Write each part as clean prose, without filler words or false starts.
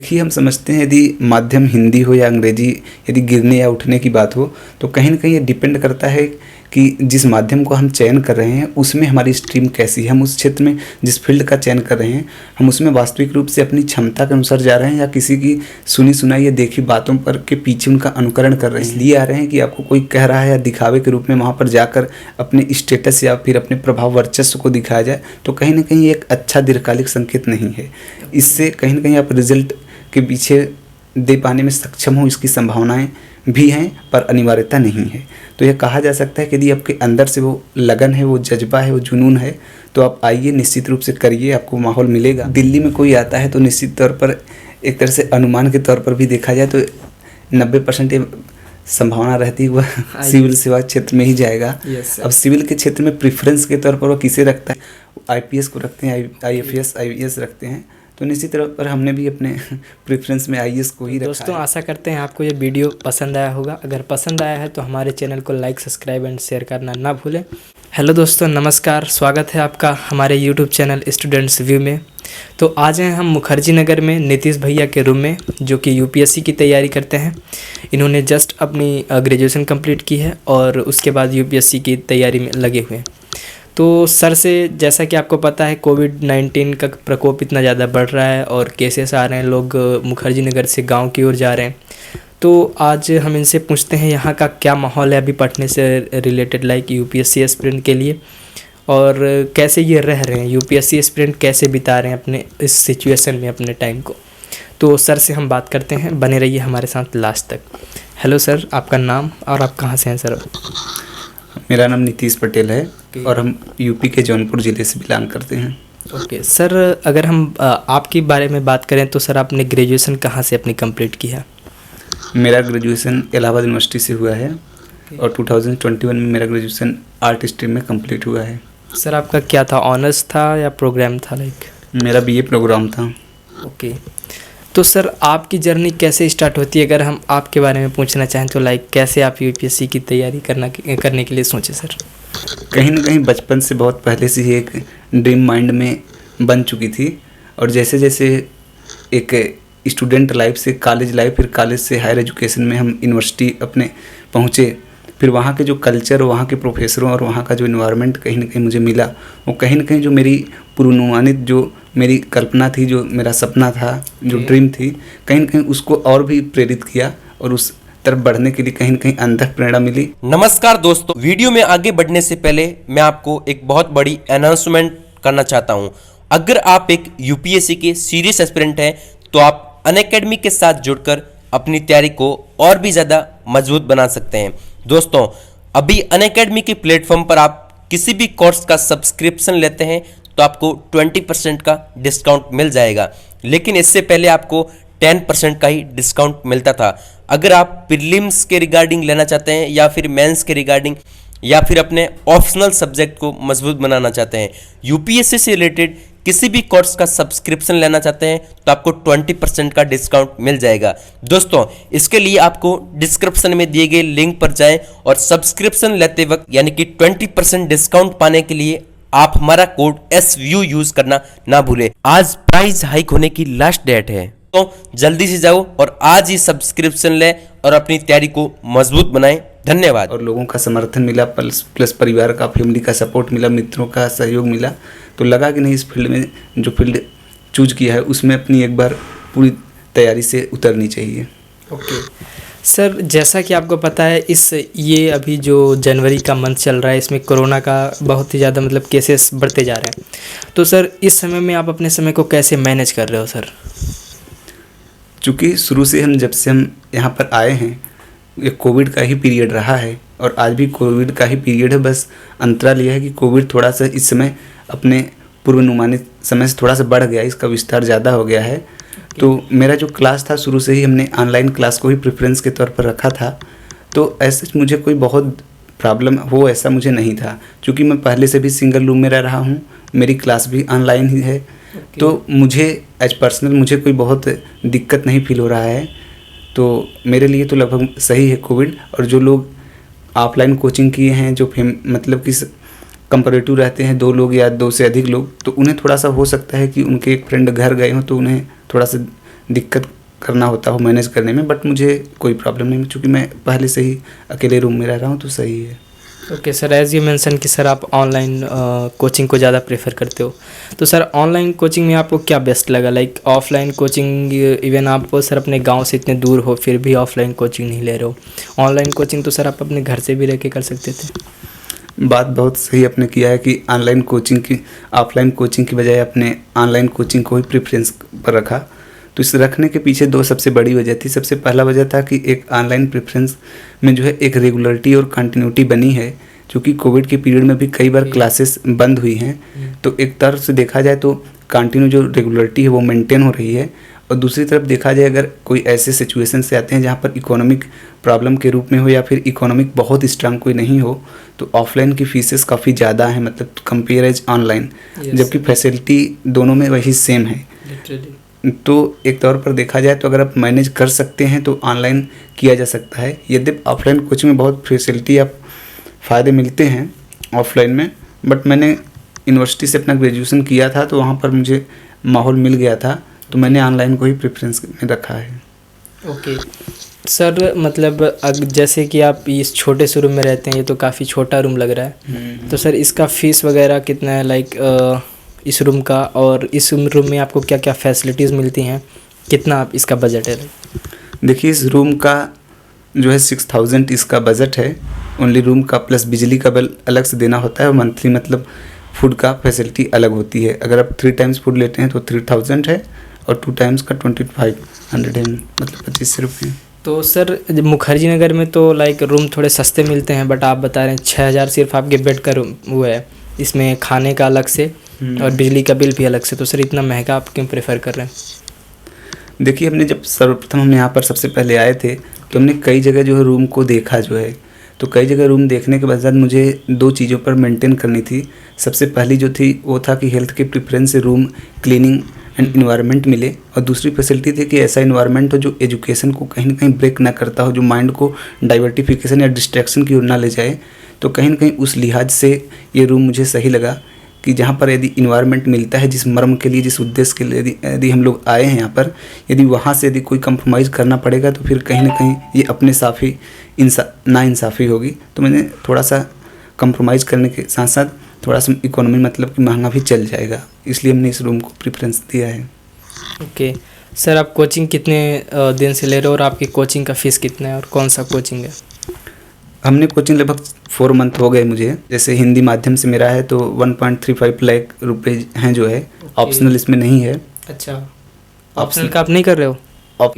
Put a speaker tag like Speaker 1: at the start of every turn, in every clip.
Speaker 1: देखिए, हम समझते हैं यदि माध्यम हिंदी हो या अंग्रेजी, यदि गिरने या उठने की बात हो तो कहीं न कहीं ये डिपेंड करता है कि जिस माध्यम को हम चयन कर रहे हैं उसमें हमारी स्ट्रीम कैसी है। हम उस क्षेत्र में जिस फील्ड का चयन कर रहे हैं, हम उसमें वास्तविक रूप से अपनी क्षमता के अनुसार जा रहे हैं या किसी की सुनी सुनाई या देखी बातों पर के पीछे उनका अनुकरण कर रहे हैं। इसलिए आ रहे हैं कि आपको कोई कह रहा है या दिखावे के रूप में वहाँ पर जाकर अपने स्टेटस या फिर अपने प्रभाव वर्चस्व को दिखाया जाए, तो कहीं न कहीं एक अच्छा दीर्घकालिक संकेत नहीं है। इससे कहीं न कहीं आप रिजल्ट के पीछे दे पाने में सक्षम हो, इसकी संभावनाएं भी हैं पर अनिवार्यता नहीं है। तो यह कहा जा सकता है कि यदि आपके अंदर से वो लगन है, वो जज्बा है, वो जुनून है, तो आप आइए, निश्चित रूप से करिए, आपको माहौल मिलेगा। दिल्ली में कोई आता है तो निश्चित तौर पर एक तरह से अनुमान के तौर पर भी देखा जाए तो 90% संभावना रहती है वह सिविल सेवा क्षेत्र में ही जाएगा। अब सिविल के क्षेत्र में प्रेफरेंस के तौर पर वो किसे रखता है, IPS को रखते हैं, IFS IAS रखते हैं, तो निश्चित तौर पर हमने भी अपने प्रेफरेंस में IAS को ही रखा है।
Speaker 2: दोस्तों, आशा करते हैं आपको ये वीडियो पसंद आया होगा। अगर पसंद आया है तो हमारे चैनल को लाइक, सब्सक्राइब एंड शेयर करना ना भूलें। हेलो दोस्तों, नमस्कार, स्वागत है आपका हमारे यूट्यूब चैनल स्टूडेंट्स व्यू में। तो आज हैं हम मुखर्जी नगर में नीतीश भैया के रूम में, जो कि UPSC की तैयारी करते हैं। इन्होंने जस्ट अपनी ग्रेजुएशन कंप्लीट की है और उसके बाद UPSC की तैयारी में लगे हुए हैं। तो सर से, जैसा कि आपको पता है, कोविड-19 का प्रकोप इतना ज़्यादा बढ़ रहा है और केसेस आ रहे हैं, लोग मुखर्जी नगर से गांव की ओर जा रहे हैं। तो आज हम इनसे पूछते हैं यहाँ का क्या माहौल है अभी पढ़ने से रिलेटेड, लाइक UPSC एस्पिरेंट के लिए, और कैसे ये रह रहे हैं, UPSC एस्पिरेंट कैसे बिता रहे हैं अपने इस सिचुएशन में अपने टाइम को। तो सर से हम बात करते हैं, बने रहिए हमारे साथ लास्ट तक। हेलो सर, आपका नाम और आप कहाँ से हैं सर?
Speaker 1: मेरा नाम नीतीश पटेल है और हम यूपी के जौनपुर ज़िले से बिलोंग करते हैं।
Speaker 2: ओके सर, अगर हम आपके बारे में बात करें तो सर, आपने ग्रेजुएशन कहाँ से अपनी कंप्लीट की है?
Speaker 1: मेरा ग्रेजुएशन इलाहाबाद यूनिवर्सिटी से हुआ है और 2021 में मेरा ग्रेजुएशन आर्ट स्ट्रीम में कंप्लीट हुआ है।
Speaker 2: सर, आपका क्या था, ऑनर्स था या प्रोग्राम था लाइक?
Speaker 1: मेरा BA प्रोग्राम था।
Speaker 2: ओके, तो सर आपकी जर्नी कैसे स्टार्ट होती है, अगर हम आपके बारे में पूछना चाहें तो, लाइक कैसे आप UPSC की तैयारी करने के लिए सोचे सर?
Speaker 1: कहीं ना कहीं बचपन से, बहुत पहले से ही एक ड्रीम माइंड में बन चुकी थी और जैसे जैसे एक स्टूडेंट लाइफ से कॉलेज लाइफ, फिर कॉलेज से हायर एजुकेशन में हम यूनिवर्सिटी अपने पहुँचे, फिर वहाँ के जो कल्चर, वहाँ के प्रोफेसरों और वहाँ का जो इन्वायरमेंट कहीं ना कहीं मुझे मिला, वो कहीं ना कहीं जो मेरी पूर्वानुमानित, जो मेरी कल्पना थी, जो मेरा सपना था, जो ड्रीम थी, कहीं ना कहीं उसको और भी प्रेरित किया और उस तरफ बढ़ने के लिए कहीं ना कहीं अंदर प्रेरणा मिली।
Speaker 3: नमस्कार दोस्तों, वीडियो में आगे बढ़ने से पहले मैं आपको एक बहुत बड़ी अनाउंसमेंट करना चाहता हूं। अगर आप एक UPSC के सीरियस एस्पिरेंट हैं तो आप अनअकैडमी के साथ जुड़कर अपनी तैयारी को और भी ज़्यादा मजबूत बना सकते हैं। दोस्तों, अभी अनअकैडमी के प्लेटफॉर्म पर आप किसी भी कोर्स का सब्सक्रिप्शन लेते हैं तो आपको 20% का डिस्काउंट मिल जाएगा, लेकिन इससे पहले आपको 10% का ही डिस्काउंट मिलता था। अगर आप प्रीलिम्स के रिगार्डिंग लेना चाहते हैं या फिर मेंस के रिगार्डिंग या फिर अपने ऑप्शनल सब्जेक्ट को मजबूत बनाना चाहते हैं, UPSC से रिलेटेड किसी भी कोर्स का सब्सक्रिप्शन लेना चाहते हैं तो आपको 20% का डिस्काउंट मिल जाएगा। दोस्तों, इसके लिए आपको डिस्क्रिप्शन में दिए गए लिंक पर जाएं और सब्सक्रिप्शन लेते वक्त यानी कि 20% डिस्काउंट पाने के लिए आप हमारा कोड SVU यूज करना ना भूलें। आज प्राइस हाइक होने की लास्ट डेट है, तो जल्दी से जाओ और आज ही सब्सक्रिप्शन लें और अपनी तैयारी को मजबूत बनाएं। धन्यवाद।
Speaker 1: और लोगों का समर्थन मिला, प्लस परिवार का, फैमिली का सपोर्ट मिला, मित्रों का सहयोग मिला, तो लगा कि नहीं, इस फील्ड में जो फील्ड चूज किया है उसमें अपनी एक बार पूरी तैयारी से उतरनी चाहिए।
Speaker 2: ओके सर, जैसा कि आपको पता है, ये अभी जो जनवरी का मंथ चल रहा है, इसमें कोरोना का बहुत ही ज़्यादा मतलब केसेस बढ़ते जा रहे हैं। तो सर, इस समय में आप अपने समय को कैसे मैनेज कर रहे हो सर?
Speaker 1: चूँकि शुरू से जब से हम यहाँ पर आए हैं, ये कोविड का ही पीरियड रहा है और आज भी कोविड का ही पीरियड है। बस अंतराल यह है कि कोविड थोड़ा सा इस समय अपने पूर्वानुमानित समय से थोड़ा सा बढ़ गया, इसका विस्तार ज़्यादा हो गया है। तो मेरा जो क्लास था, शुरू से ही हमने ऑनलाइन क्लास को ही प्रेफरेंस के तौर पर रखा था, तो ऐसे मुझे कोई बहुत प्रॉब्लम हो ऐसा मुझे नहीं था, क्योंकि मैं पहले से भी सिंगल रूम में रह रहा हूँ, मेरी क्लास भी ऑनलाइन ही है। तो मुझे एज पर्सनल मुझे कोई बहुत दिक्कत नहीं फील हो रहा है, तो मेरे लिए तो लगभग सही है कोविड। और जो लोग ऑफलाइन कोचिंग किए हैं, जो मतलब कि कंपैरेटिव रहते हैं 2 लोग या 2 से अधिक लोग, तो उन्हें थोड़ा सा हो सकता है कि उनके एक फ्रेंड घर गए हों तो उन्हें थोड़ा सा दिक्कत करना होता हो मैनेज करने में, बट मुझे कोई प्रॉब्लम नहीं, क्योंकि मैं पहले से ही अकेले रूम में रह रहा हूँ तो सही है।
Speaker 2: Okay sir, as you mention कि सर आप ऑनलाइन कोचिंग को ज़्यादा प्रेफर करते हो, तो सर ऑनलाइन कोचिंग में आपको क्या बेस्ट लगा? लाइक ऑफलाइन कोचिंग, इवन आप सर अपने गांव से इतने दूर हो फिर भी ऑफलाइन कोचिंग नहीं ले रहे हो, ऑनलाइन कोचिंग तो सर आप अपने घर से भी रह के कर सकते थे।
Speaker 1: बात बहुत सही आपने किया है कि ऑनलाइन कोचिंग की ऑफलाइन कोचिंग की बजाय अपने ऑनलाइन कोचिंग को ही प्रेफरेंस पर रखा। तो इस रखने के पीछे दो सबसे बड़ी वजह थी। सबसे पहला वजह था कि एक ऑनलाइन प्रेफरेंस में जो है एक रेगुलरिटी और कंटिन्यूटी बनी है, क्योंकि कोविड के पीरियड में भी कई बार क्लासेस बंद हुई हैं, तो एक तरफ से देखा जाए तो कंटिन्यू जो रेगुलरिटी है वो मेंटेन हो रही है। और दूसरी तरफ देखा जाए अगर कोई ऐसे सिचुएशन से आते हैं जहाँ पर इकोनॉमिक प्रॉब्लम के रूप में हो या फिर इकोनॉमिक बहुत स्ट्रांग कोई नहीं हो, तो ऑफलाइन की फीसेस काफ़ी ज़्यादा हैं, मतलब कंपेयर एज ऑनलाइन, जबकि फैसिलिटी दोनों में वही सेम है। तो एक तौर पर देखा जाए तो अगर आप मैनेज कर सकते हैं तो ऑनलाइन किया जा सकता है। यद्यपि ऑफलाइन कोचिंग में बहुत फैसिलिटी आप फ़ायदे मिलते हैं ऑफलाइन में, बट मैंने यूनिवर्सिटी से अपना ग्रेजुएशन किया था तो वहाँ पर मुझे माहौल मिल गया था, तो मैंने ऑनलाइन को ही प्रेफरेंस में रखा है।
Speaker 2: ओके सर, मतलब जैसे कि आप इस छोटे से रूम में रहते हैं, ये तो काफ़ी छोटा रूम लग रहा है, तो सर इसका फ़ीस वगैरह कितना है? लाइक इस रूम का, और इस रूम में आपको क्या क्या फैसिलिटीज़ मिलती हैं, कितना आप इसका बजट है?
Speaker 1: देखिए, इस रूम का जो है 6000 इसका बजट है ओनली रूम का, प्लस बिजली का बिल अलग से देना होता है, और मंथली मतलब फूड का फैसिलिटी अलग होती है। अगर आप 3 टाइम्स फूड लेते हैं तो 3000 है, और 2 टाइम्स का 2500 है, मतलब 2500 रुपये।
Speaker 2: तो सर मुखर्जी नगर में तो लाइक रूम थोड़े सस्ते मिलते हैं, बट आप बता रहे हैं 6000 सिर्फ आपके बेड का रूम वो है, इसमें खाने का अलग से और बिजली का बिल भी अलग से, तो सर इतना महंगा आप क्यों प्रेफर कर रहे हैं?
Speaker 1: देखिए, हमने जब सर्वप्रथम हम यहाँ पर सबसे पहले आए थे तो हमने कई जगह जो है रूम को देखा जो है, तो कई जगह रूम देखने के बाद मुझे 2 चीज़ों पर मेंटेन करनी थी। सबसे पहली जो थी वो था कि हेल्थ के प्रेफरेंस से रूम क्लीनिंग एंड इन्वायरमेंट मिले, और दूसरी फैसिलिटी थी कि ऐसा इन्वायरमेंट हो जो एजुकेशन को कहीं ना कहीं ब्रेक ना करता हो, जो माइंड को डाइवर्टिफिकेशन या डिस्ट्रैक्शन की ओर ना ले जाए। तो कहीं ना कहीं उस लिहाज से ये रूम मुझे सही लगा कि जहाँ पर यदि इन्वायरमेंट मिलता है, जिस मर्म के लिए, जिस उद्देश्य के लिए यदि हम लोग आए हैं यहाँ पर, यदि वहाँ से यदि कोई कंप्रोमाइज़ करना पड़ेगा तो फिर कहीं ना कहीं ये अपने साथ ही नाइंसाफ़ी होगी। तो मैंने थोड़ा सा कंप्रोमाइज़ करने के साथ साथ थोड़ा सा इकोनॉमी मतलब कि महंगा भी चल जाएगा, इसलिए हमने इस रूम को प्रेफरेंस दिया है।
Speaker 2: ओके सर, आप कोचिंग कितने दिन से ले रहे हो और आपकी कोचिंग का फ़ीस कितना है और कौन सा कोचिंग है?
Speaker 1: हमने कोचिंग लगभग 4 मंथ हो गए मुझे। जैसे हिंदी माध्यम से मेरा है तो 1.35 लाख रुपए हैं जो है, ऑप्शनल इसमें नहीं है।
Speaker 2: अच्छा, ऑप्शनल का आप नहीं कर रहे हो?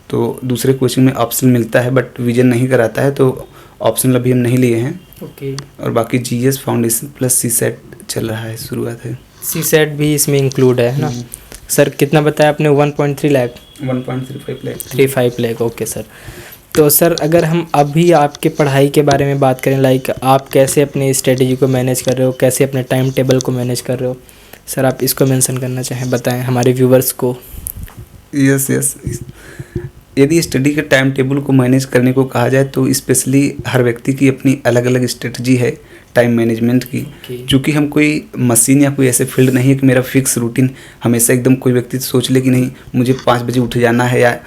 Speaker 1: तो दूसरे कोचिंग में ऑप्शनल मिलता है बट विजन नहीं कराता है, तो ऑप्शनल अभी हम नहीं लिए हैं।
Speaker 2: ओके।
Speaker 1: और बाकी जीएस फाउंडेशन प्लस सीसेट चल रहा है, शुरुआत है।
Speaker 2: सीसेट भी इसमें इंक्लूड है ना? सर कितना बताया आपने? 1.3 लाख?
Speaker 1: 1.35 लाख।
Speaker 2: 35 lakh, okay sir. तो सर अगर हम अभी आपके पढ़ाई के बारे में बात करें, लाइक आप कैसे अपनी स्ट्रेटेजी को मैनेज कर रहे हो, कैसे अपने टाइम टेबल को मैनेज कर रहे हो, सर आप इसको मेंशन करना चाहें, बताएं हमारे व्यूवर्स को।
Speaker 1: यस, यदि स्टडी के टाइम टेबल को मैनेज करने को कहा जाए तो स्पेशली हर व्यक्ति की अपनी अलग अलग स्ट्रेटजी है टाइम मैनेजमेंट की। क्योंकि हम कोई मशीन या कोई ऐसे फील्ड नहीं है कि मेरा फिक्स रूटीन हमेशा एकदम, कोई व्यक्ति सोच ले कि नहीं मुझे 5 बजे उठ जाना है या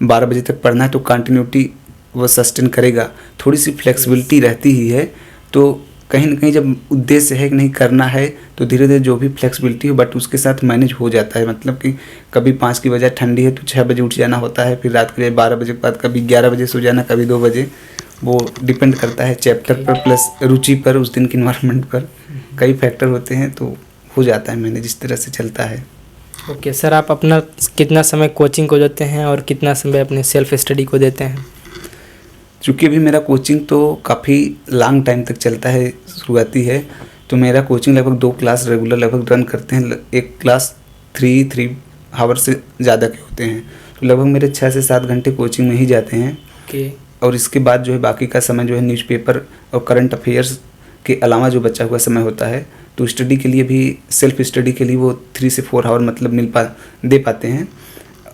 Speaker 1: 12 बजे तक पढ़ना है, तो कंटिन्यूटी वो सस्टेन करेगा। थोड़ी सी फ्लेक्सिबिलिटी रहती ही है, तो कहीं ना कहीं जब उद्देश्य है कि नहीं करना है तो धीरे धीरे जो भी फ्लेक्सिबिलिटी हो बट उसके साथ मैनेज हो जाता है। मतलब कि कभी 5 की बजाय ठंडी है तो 6 बजे उठ जाना होता है, फिर रात के 12 बजे के बाद कभी 11 बजे सो जाना, कभी 2 बजे। वो डिपेंड करता है चैप्टर पर प्लस रुचि पर, उस दिन के इन्वायरमेंट पर, कई फैक्टर होते हैं, तो हो जाता है मैनेज, इस तरह से चलता है।
Speaker 2: ओके सर, आप अपना कितना समय कोचिंग को देते हैं और कितना समय अपने सेल्फ स्टडी को देते हैं?
Speaker 1: चूँकि अभी मेरा कोचिंग तो काफ़ी लॉन्ग टाइम तक चलता है, शुरुआती है, तो मेरा कोचिंग लगभग 2 क्लास रेगुलर लगभग रन करते हैं। एक क्लास 3 आवर से ज़्यादा के होते हैं, तो लगभग मेरे 6 से 7 घंटे कोचिंग में ही जाते हैं।
Speaker 2: ओके।
Speaker 1: और इसके बाद जो है बाकी का समय जो है न्यूज़पेपर और करंट अफेयर्स के अलावा जो बचा हुआ समय होता है, तो स्टडी के लिए भी, सेल्फ स्टडी के लिए वो 3 से 4 आवर मतलब दे पाते हैं,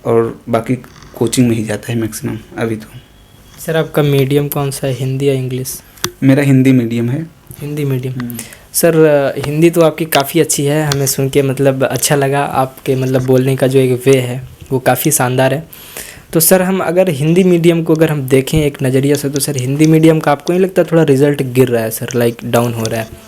Speaker 1: और बाकी कोचिंग में ही जाता है मैक्सिमम अभी तो।
Speaker 2: सर आपका मीडियम कौन सा है, हिंदी या इंग्लिश?
Speaker 1: मेरा हिंदी मीडियम है।
Speaker 2: हिंदी मीडियम। सर हिंदी तो आपकी काफ़ी अच्छी है, हमें सुन के मतलब अच्छा लगा, आपके मतलब बोलने का जो एक वे है वो काफ़ी शानदार है। तो सर हम अगर हिंदी मीडियम को अगर हम देखें एक नज़रिया से, तो सर हिंदी मीडियम का आपको नहीं लगता थोड़ा रिजल्ट गिर रहा है सर, लाइक डाउन हो रहा है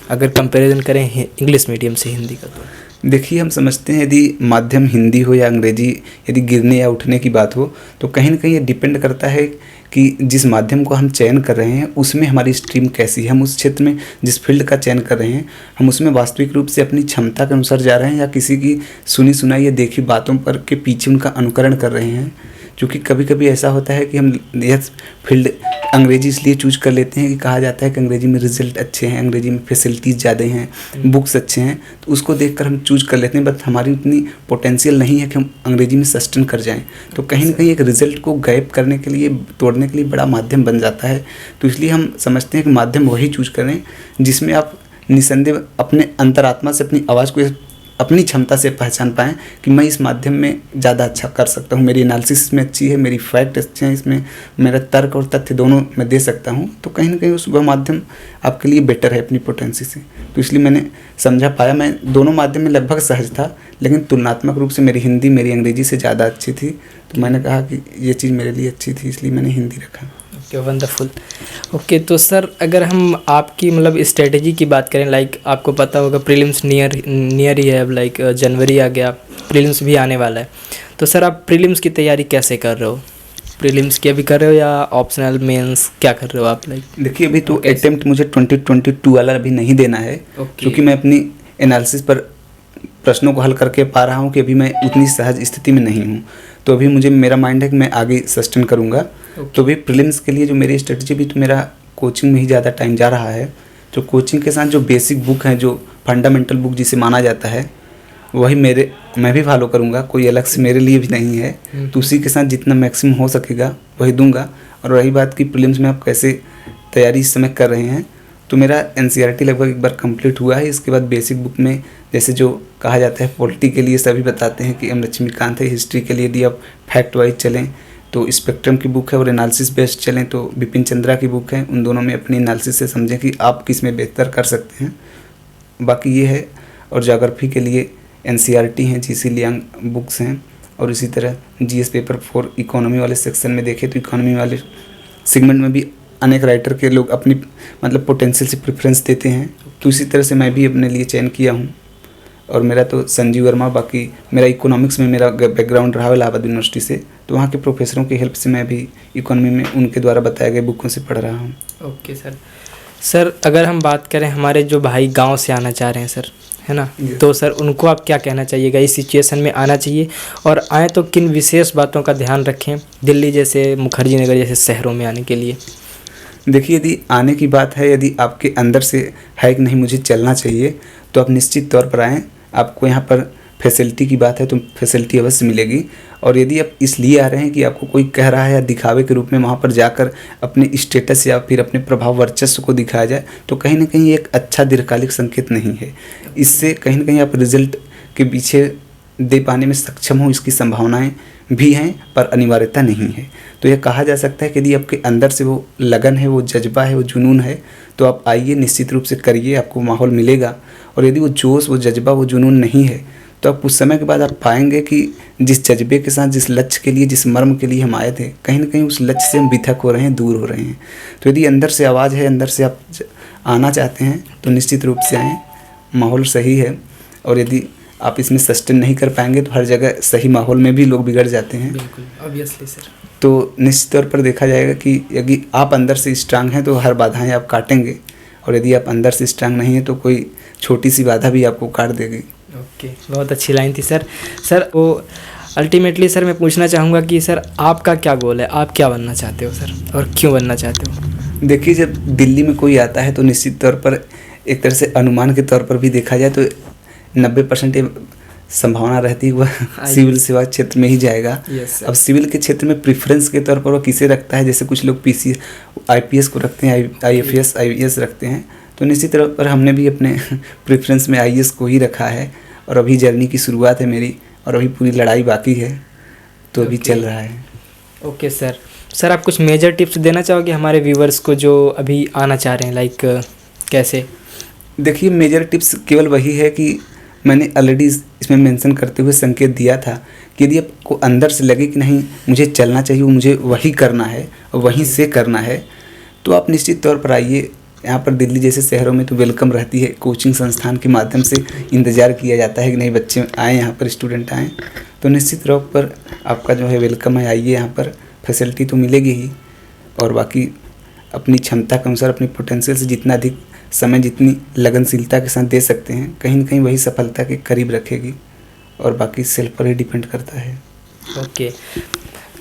Speaker 2: अगर कंपैरिजन करें इंग्लिश मीडियम से हिंदी का? तो
Speaker 1: देखिए, हम समझते हैं यदि माध्यम हिंदी हो या अंग्रेजी, यदि गिरने या उठने की बात हो तो कहीं ना कहीं ये डिपेंड करता है कि जिस माध्यम को हम चयन कर रहे हैं उसमें हमारी स्ट्रीम कैसी है, हम उस क्षेत्र में जिस फील्ड का चयन कर रहे हैं हम उसमें वास्तविक रूप से अपनी क्षमता के अनुसार जा रहे हैं या किसी की सुनी सुनाई या देखी बातों पर के पीछे उनका अनुकरण कर रहे हैं। क्योंकि कभी कभी ऐसा होता है कि हम यह फील्ड अंग्रेजी इसलिए चूज कर लेते हैं कि कहा जाता है कि अंग्रेजी में रिजल्ट अच्छे हैं, अंग्रेजी में फैसिलिटीज़ ज़्यादा हैं, बुक्स अच्छे हैं, तो उसको देखकर हम चूज कर लेते हैं। बट हमारी उतनी पोटेंशियल नहीं है कि हम अंग्रेजी में सस्टेन कर जाएं। तो कहीं ना कहीं एक रिजल्ट को गायब करने के लिए, तोड़ने के लिए बड़ा माध्यम बन जाता है। तो इसलिए हम समझते हैं कि माध्यम वही चूज करें जिसमें आप निसंदेह अपने अंतरात्मा से अपनी आवाज़ को अपनी क्षमता से पहचान पाएँ कि मैं इस माध्यम में ज़्यादा अच्छा कर सकता हूँ, मेरी एनालिसिस इसमें अच्छी है, मेरी फैक्ट अच्छे हैं, इसमें मेरा तर्क और तथ्य दोनों मैं दे सकता हूँ। तो कहीं ना कहीं उस वह माध्यम आपके लिए बेटर है अपनी पोटेंसी से। तो इसलिए मैंने समझा पाया, मैं दोनों माध्यम में लगभग सहज था, लेकिन तुलनात्मक रूप से मेरी हिंदी मेरी अंग्रेजी से ज़्यादा अच्छी थी। तो मैंने कहा कि ये चीज़ मेरे लिए अच्छी थी, इसलिए मैंने हिंदी रखा।
Speaker 2: Okay, wonderful. ओके, तो सर अगर हम आपकी मतलब स्ट्रेटेजी की बात करें, लाइक आपको पता होगा प्रीलिम्स नियर ही है, अब लाइक जनवरी आ गया, प्रीलिम्स भी आने वाला है। तो सर आप प्रीलिम्स की तैयारी कैसे कर रहे हो? प्रीलिम्स की अभी कर रहे हो या ऑप्शनल मेंस क्या कर रहे हो आप? लाइक
Speaker 1: देखिए, अभी तो अटेम्प्ट मुझे 2022 वाला अभी नहीं देना है, क्योंकि मैं अपनी एनालिसिस पर प्रश्नों को हल करके पा रहा हूँ कि अभी मैं उतनी सहज स्थिति में नहीं हूँ। तो अभी मुझे मेरा माइंड है कि मैं आगे सस्टेन करूँगा। तो अभी प्रीलिम्स के लिए जो मेरी स्ट्रेटजी, भी तो मेरा कोचिंग में ही ज़्यादा टाइम जा रहा है। तो कोचिंग के साथ जो बेसिक बुक हैं, जो फंडामेंटल बुक जिसे माना जाता है, वही मैं भी फॉलो करूँगा, कोई अलग से मेरे लिए भी नहीं है। तो उसी के साथ जितना मैक्सिमम हो सकेगा वही दूंगा। और रही बात कि प्रीलिम्स में आप कैसे तैयारी इस समय कर रहे हैं, तो मेरा NCERT लगभग एक बार कंप्लीट हुआ है। इसके बाद बेसिक बुक में जैसे जो कहा जाता है पॉलिटी के लिए सभी बताते हैं कि M लक्ष्मीकांत है, हिस्ट्री के लिए यदि आप फैक्ट वाइज चलें तो स्पेक्ट्रम की बुक है, और एनालिसिस बेस्ड चलें तो बिपिन चंद्रा की बुक है। उन दोनों में अपनी एनालिसिस से समझें कि आप किस में बेहतर कर सकते हैं। बाकी ये है। और ज्योग्राफी के लिए NCERT हैं, GC लियांग बुक्स हैं, और इसी तरह GS पेपर 4 इकोनॉमी वाले सेक्शन में देखें तो इकोनॉमी वाले सेगमेंट में भी अनेक राइटर के लोग अपनी मतलब पोटेंशियल से प्रेफरेंस देते हैं। तो इसी तरह से मैं भी अपने लिए चयन किया हूँ। और मेरा तो संजीव वर्मा, बाकी मेरा इकोनॉमिक्स में मेरा बैकग्राउंड रहा इलाहाबाद यूनिवर्सिटी से, तो वहाँ के प्रोफेसरों की हेल्प से मैं भी इकोनॉमी में उनके द्वारा बताए गए बुकों से पढ़ रहा हूँ।
Speaker 2: ओके सर अगर हम बात करें हमारे जो भाई गांव से आना चाह रहे हैं सर, है ना, तो सर उनको आप क्या कहना चाहिएगा? इस सिचुएशन में आना चाहिए, और आए तो किन विशेष बातों का ध्यान रखें दिल्ली जैसे, मुखर्जी नगर जैसे शहरों में आने के लिए?
Speaker 1: देखिए, यदि आने की बात है, यदि आपके अंदर से है कि नहीं मुझे चलना चाहिए, तो आप निश्चित तौर पर आएँ। आपको यहाँ पर फैसिलिटी की बात है तो फैसिलिटी अवश्य मिलेगी। और यदि आप इसलिए आ रहे हैं कि आपको कोई कह रहा है या दिखावे के रूप में वहाँ पर जाकर अपने स्टेटस या फिर अपने प्रभाव वर्चस्व को दिखाया जाए, तो कहीं ना कहीं एक अच्छा दीर्घकालिक संकेत नहीं है। इससे कहीं ना कहीं आप रिजल्ट के पीछे दे पाने में सक्षम हो, इसकी संभावनाएं भी हैं, पर अनिवार्यता नहीं है। तो यह कहा जा सकता है कि यदि आपके अंदर से वो लगन है, वो जज्बा है, वो जुनून है, तो आप आइए, निश्चित रूप से करिए, आपको माहौल मिलेगा। और यदि वो जोश, वो जज्बा, वो जुनून नहीं है, तो आप कुछ समय के बाद आप पाएंगे कि जिस जज्बे के साथ, जिस लक्ष्य के लिए, जिस मर्म के लिए हम आए थे, कहीं ना कहीं उस लक्ष्य से हम बिथक हो रहे हैं, दूर हो रहे हैं। तो यदि अंदर से आवाज़ है, अंदर से आप आना चाहते हैं, तो निश्चित रूप से आएँ, माहौल सही है। और यदि आप इसमें सस्टेन नहीं कर पाएंगे तो हर जगह सही माहौल में भी लोग बिगड़ जाते हैं।
Speaker 2: बिल्कुल, ऑब्वियसली सर।
Speaker 1: तो निश्चित तौर पर देखा जाएगा कि यदि आप अंदर से स्ट्रांग हैं तो हर बाधाएं आप काटेंगे, और यदि आप अंदर से स्ट्रांग नहीं है तो कोई छोटी सी बाधा भी आपको काट देगी।
Speaker 2: ओके, बहुत अच्छी लाइन थी सर। वो अल्टीमेटली सर मैं पूछना चाहूँगा कि सर आपका क्या गोल है, आप क्या बनना चाहते हो सर, और क्यों बनना चाहते हो?
Speaker 1: देखिए, जब दिल्ली में कोई आता है तो निश्चित तौर पर एक तरह से अनुमान के तौर पर भी देखा जाए तो 90% संभावना रहती है वह सिविल सेवा क्षेत्र में ही जाएगा। अब सिविल के क्षेत्र में प्रेफरेंस के तौर पर वो किसे रखता है, जैसे कुछ लोग PC IPS को रखते हैं, IFS IAS रखते हैं, तो निश्चित तौर पर हमने भी अपने प्रेफरेंस में IAS को ही रखा है। और अभी जर्नी की शुरुआत है मेरी, और अभी पूरी लड़ाई बाकी है, तो अभी चल रहा है।
Speaker 2: ओके सर आप कुछ मेजर टिप्स देना चाहोगे हमारे व्यूवर्स को जो अभी आना चाह रहे हैं, लाइक कैसे?
Speaker 1: देखिए, मेजर टिप्स केवल वही है कि मैंने ऑलरेडी इसमें मेंशन करते हुए संकेत दिया था कि यदि आपको अंदर से लगे कि नहीं मुझे चलना चाहिए, मुझे वही करना है और वहीं से करना है, तो आप निश्चित तौर पर आइए। यहाँ पर दिल्ली जैसे शहरों में तो वेलकम रहती है, कोचिंग संस्थान के माध्यम से इंतज़ार किया जाता है कि नहीं बच्चे आएँ यहाँ पर, स्टूडेंट आएँ, तो निश्चित तौर पर आपका जो है वेलकम है। आइए, यहाँ पर फैसिलिटी तो मिलेगी ही, और बाकी अपनी क्षमता के अनुसार, अपनी पोटेंशियल से जितना अधिक समय, जितनी लगनशीलता के साथ दे सकते हैं, कहीं न कहीं वही सफलता के करीब रखेगी, और बाकी सेल्फ पर ही डिपेंड करता है।
Speaker 2: ओके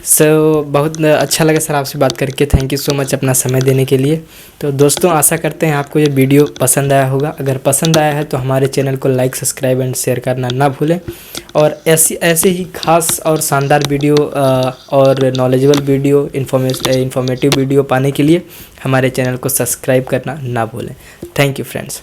Speaker 2: सो बहुत अच्छा लगा सर आपसे बात करके। थैंक यू सो मच अपना समय देने के लिए। तो दोस्तों आशा करते हैं आपको ये वीडियो पसंद आया होगा। अगर पसंद आया है तो हमारे चैनल को लाइक, सब्सक्राइब एंड शेयर करना ना भूलें, और ऐसे ही खास और शानदार वीडियो और नॉलेजेबल वीडियो, इन्फॉर्मेटिव वीडियो पाने के लिए हमारे चैनल को सब्सक्राइब करना ना भूलें। Thank you friends.